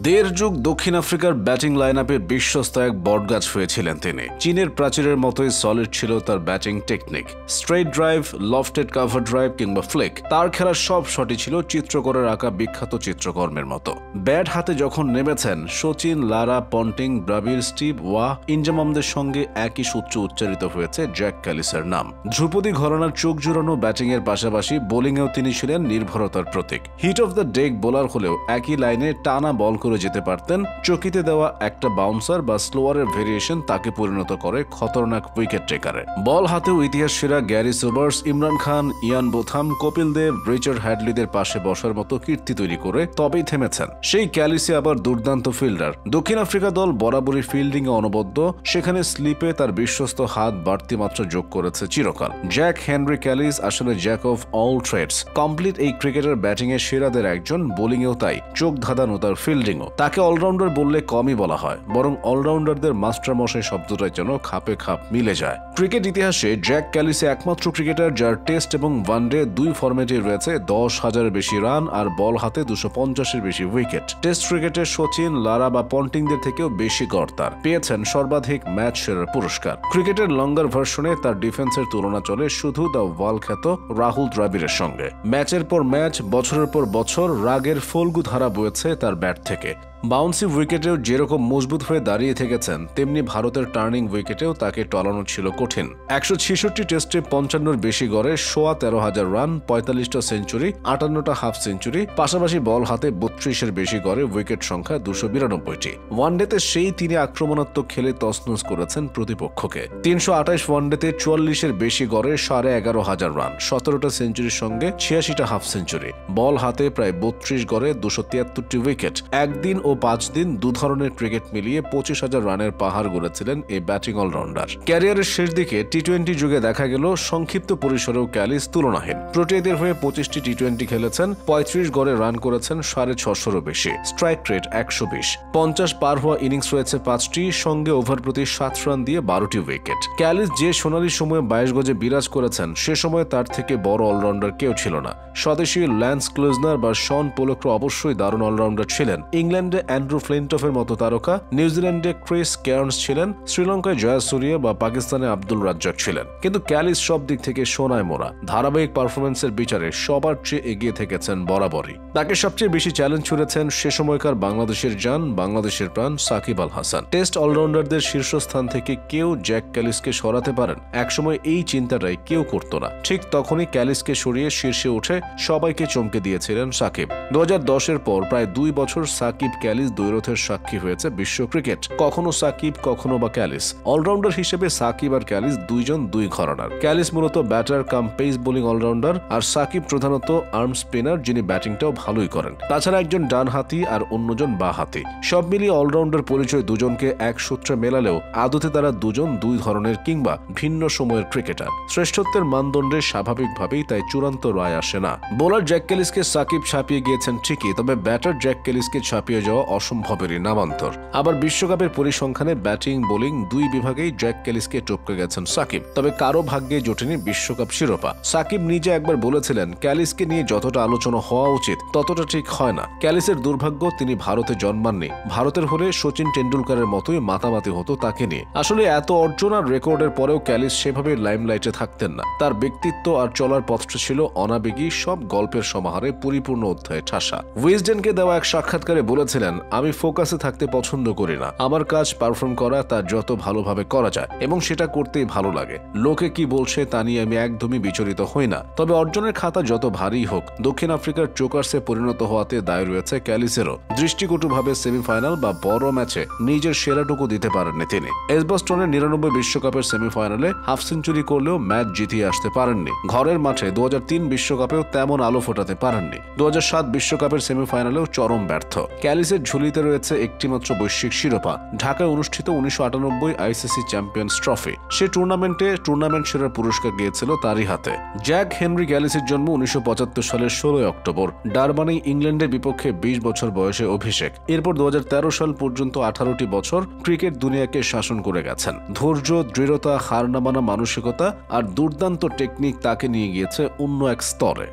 দেড় যুগ দক্ষিণ আফ্রিকার ব্যাটিং লাইনআপের বিশ্বস্ত এক বটগাছ হয়েছিলেন তিনি। চীনের প্রাচীরের মতোই সলিড ছিল তার batting technique. Straight drive, lofted cover drive কিংবা ফ্লিক, তার খেলার সব শটই ছিল চিত্রকরের আঁকা বিখ্যাত চিত্রকর্মের মতো। ব্যাট হাতে যখন নেমেছেন, সচিন, লারা, পন্টিং, ব্রাভির, স্টিভ ওয়াহ, ইনজামামদের সঙ্গে একই সূত্র উচ্চারিত হয়েছে জ্যাক ক্যালিসের নাম। ধ্রুপদী ঘরানার চোখ জুড়ানো ব্যাটিংয়ের পাশাপাশি বোলিংয়েও তিনি ছিলেন নির্ভরতার প্রতীক। Hit off the deck bowler হলেও একই লাইনে টানা বল করে যেতে পারতেন। চকিতে দেওয়া একটা বাউন্সার বা স্লোয়ারের ভেরিয়েশন তাকে পরিণত করে খতরনাক উইকেট টেকারে। বল হাতেও ইতিহাস সেরা Garry Sobers, Imran Khan, Ian Botham, Kapil Dev, Richard হ্যাডলিদের পাশে বসার মতো কীর্তি তৈরি করে তবেই থেমেছেন। সেই ক্যালিসে আবার দুর্দান্ত ফিল্ডার। দক্ষিণ আফ্রিকা দল বরাবরই ফিল্ডিং এ অনবদ্য, সেখানে স্লিপে তার বিশ্বস্ত হাত বাড়তি মাত্রা যোগ করেছে চিরকাল। জ্যাক হেনরি ক্যালিস আসলে jack of all trades. Complete এই ক্রিকেটার ব্যাটিং এ সেরাদের একজন, বোলিংয়েও তাই। চোখ ধাঁধানো তার ফিল্ডিংও। তাকে অলরাউন্ডার বললে কমই বলা হয়, বরং অলরাউন্ডারদের মাস্টারমশাই শব্দটাই যেন খাপে খাপ মিলে যায়। ক্রিকেট ইতিহাসে জ্যাক ক্যালিসে একমাত্র ক্রিকেটার যার টেস্ট এবং ওয়ানডে দুই ফরম্যাটে রয়েছে 10,000-এর বেশি রান আর বল হাতে 250-এর বেশি উইকেট। টেস্ট ক্রিকেটে সচিন, লারা বা পন্টিংদের থেকেও বেশি গড় তার। পেয়েছেন সর্বাধিক ম্যাচ সেরার পুরস্কার। ক্রিকেটের লঙ্গার ভার্সনে তার ডিফেন্সের তুলনা চলে শুধু দ্য ওয়াল খ্যাত রাহুল দ্রাবিড়ের সঙ্গে। ম্যাচের পর ম্যাচ, বছরের পর বছর রাগের ফল্গু ধারা বয়েছে তার ব্যাট থেকে। বাউন্সি উইকেটেও যেরকম মজবুত হয়ে দাঁড়িয়ে থেকেছেন, তেমনি ভারতের টার্নিং উইকেটেও তাকে টলানো ছিল কঠিন। 166 টেস্টে 55-র বেশি গড়ে 13,500 রান, 45টা সেঞ্চুরি, 58টা হাফ সেঞ্চুরি, পাশাপাশি বল হাতে 32-এর বেশি গড়ে উইকেট সংখ্যা 292টি। ওয়ানডেতে সেই তিনি আক্রমণাত্মক খেলে তছনছ করেছেন প্রতিপক্ষকে। 328 ওয়ানডেতে 44-এর বেশি গড়ে 11,500 রান, 17টা সেঞ্চুরির সঙ্গে 86টা হাফ সেঞ্চুরি, বল হাতে প্রায় 32 গড়ে 273টি উইকেট। একদিন ও 5 দিন দু ধরনের ক্রিকেট মিলিয়ে 25,000 রানের পাহাড় গড়েছিলেন এই ব্যাটিং অলরাউন্ডার। ক্যারিয়ারের শেষ দিকে টি-20 যুগে দেখা গেল সংক্ষিপ্ত পরিসরেও ক্যালিস তুলনাহীন। প্রোটিয়াদের হয়ে 25টি টি-20 খেলেছেন, 35 গড়ে রান করেছেন 650-রও বেশি, স্ট্রাইক রেট 120, 50 পার হওয়া ইনিংস রয়েছে 5টি, সঙ্গে ওভার প্রতি 7 রান দিয়ে 12টি উইকেট। ক্যালিস যে সোনালী সময়ে 22 গজে বিরাজ করেছেন, সে সময় তার থেকে বড় অলরাউন্ডার কেউ ছিল না। স্বদেশী ল্যান্স ক্লুজনার বা শন পোলকরা অবশ্যই দারুণ অলরাউন্ডার ছিলেন। ইংল্যান্ডে অ্যান্ড্রু ফ্লিন্টফের মতো তারকা, নিউজিল্যান্ডে ক্রিস কেয়ার্নস ছিলেন, শ্রীলঙ্কায় জয়াসুরিয়া বা পাকিস্তানে আব্দুল রাজ্জাক ছিলেন। কিন্তু ক্যালিস সব দিক থেকে সোনায় মোড়া। ধারাবাহিক পারফরমেন্সের বিচারে সবার চেয়ে এগিয়ে থেকেছেন বরাবরই। তাকে সবচেয়ে বেশি চ্যালেঞ্জ ছুড়েছেন সে সময়কার বাংলাদেশের জান, বাংলাদেশের প্রাণ সাকিব আল হাসান। টেস্ট অলরাউন্ডারদের শীর্ষস্থান থেকে কেউ জ্যাক ক্যালিসকে সরাতে পারেন, একসময় এই চিন্তাটাই কেউ করত না। ঠিক তখনই ক্যালিসকে সরিয়ে শীর্ষে উঠে সবাইকে চমকে দিয়েছিলেন সাকিব। 2010-এর পর প্রায় 2 বছর সাকিব ক্যালিস দ্বৈরথের সাক্ষী হয়েছে বিশ্ব ক্রিকেট। কখনো সাকিব, কখনো বা ক্যালিস। অলরাউন্ডার হিসেবে সাকিব আর ক্যালিস দুইজন দুই ঘরানার। ক্যালিস মূলত ব্যাটার কাম পেস বোলিং অলরাউন্ডার, আর সাকিব প্রধানত আর্ম স্পিনার, যিনি ব্যাটিংটাও ভালোই করেন। তাছাড়া একজন ডান হাতি আর অন্যজন বা হাতি। সব মিলিয়ে অলরাউন্ডার পরিচয় দুজনকে এক সূত্রে মেলালেও আদতে তারা দুজন দুই ধরনের কিংবা ভিন্ন সময়ের ক্রিকেটার। শ্রেষ্ঠত্বের মানদণ্ডে স্বাভাবিকভাবেই তাই চূড়ান্ত রায় আসে না। বোলার জ্যাক ক্যালিসকে সাকিব ছাপিয়ে গিয়েছেন ঠিকই, তবে ব্যাটার জ্যাক ক্যালিসকে ছাপিয়ে যাওয়া অসম্ভবেরই নামান্তর। আবার বিশ্বকাপের পরিসংখ্যানে ব্যাটিং বোলিং দুই বিভাগেই জ্যাক ক্যালিসকে টপকে গেছেন সাকিব। তবে কারো ভাগ্যে জোটেনি বিশ্বকাপ শিরোপা। সাকিব নিজে একবার বলেছিলেন, ক্যালিসকে নিয়ে যতটা আলোচনা হওয়া উচিত ততটা ঠিক হয় না। ক্যালিসের দুর্ভাগ্য, তিনি ভারতে জন্মাননি। ভারতের হলে সচিন টেন্ডুলকারের মতোই মাতামাতি হতো তাকে নিয়ে। আসলে এত অর্জন আর রেকর্ডের পরেও ক্যালিস সেভাবে লাইমলাইটে থাকতেন না। তার ব্যক্তিত্ব আর চলার পথটা ছিল অনাবেগী, সব গল্পের সমাহারে পরিপূর্ণ অধ্যায়ে ঠাসা। উইজডেনকে দেওয়া এক সাক্ষাৎকারে বলেছিলেন, আমি ফোকাসে থাকতে পছন্দ করি না। আমার কাজ পারফর্ম করা, তা যত ভালোভাবে করা যায় এবং সেটা করতেই ভালো লাগে। লোকে কি বলছে তা নিয়ে আমি একদমই বিচলিত হই না। তবে অর্জনের খাতা যত ভারী হোক, দক্ষিণ আফ্রিকার চোকার্সে পরিণত হওয়াতে দায় রয়েছে ক্যালিসেরও। দৃষ্টিকটুভাবে সেমিফাইনাল বা বড় ম্যাচে নিজের সেরাটুকু দিতে পারেননি তিনি। এজবাস্টনের 99 বিশ্বকাপের সেমিফাইনালে হাফ সেঞ্চুরি করলেও ম্যাচ জিতিয়ে আসতে পারেননি। ঘরের মাঠে 2003 বিশ্বকাপেও তেমন আলো ফোটাতে পারেননি। 2007 বিশ্বকাপের সেমিফাইনালেও চরম ব্যর্থ। ক্যালিসের ঝুলিতে রয়েছে একটিমাত্র বৈশ্বিক শিরোপা, ঢাকায় অনুষ্ঠিত 1998 আইসিসি চ্যাম্পিয়ন্স ট্রফি। সে টুর্নামেন্টে টুর্নামেন্ট সেরার পুরস্কার গিয়েছিল তারই হাতে। জ্যাক হেনরি ক্যালিসের জন্ম 1975 সালের 16 অক্টোবর। ডারবানে ইংল্যান্ডের বিপক্ষে 20 বছর বয়সে অভিষেক। এরপর 2013 সাল পর্যন্ত 18টি বছর ক্রিকেট দুনিয়াকে শাসন করে গেছেন। ধৈর্য, দৃঢ়তা, হার না মানা মানসিকতা আর দুর্দান্ত টেকনিক তাকে নিয়ে গিয়েছে অন্য এক স্তরে।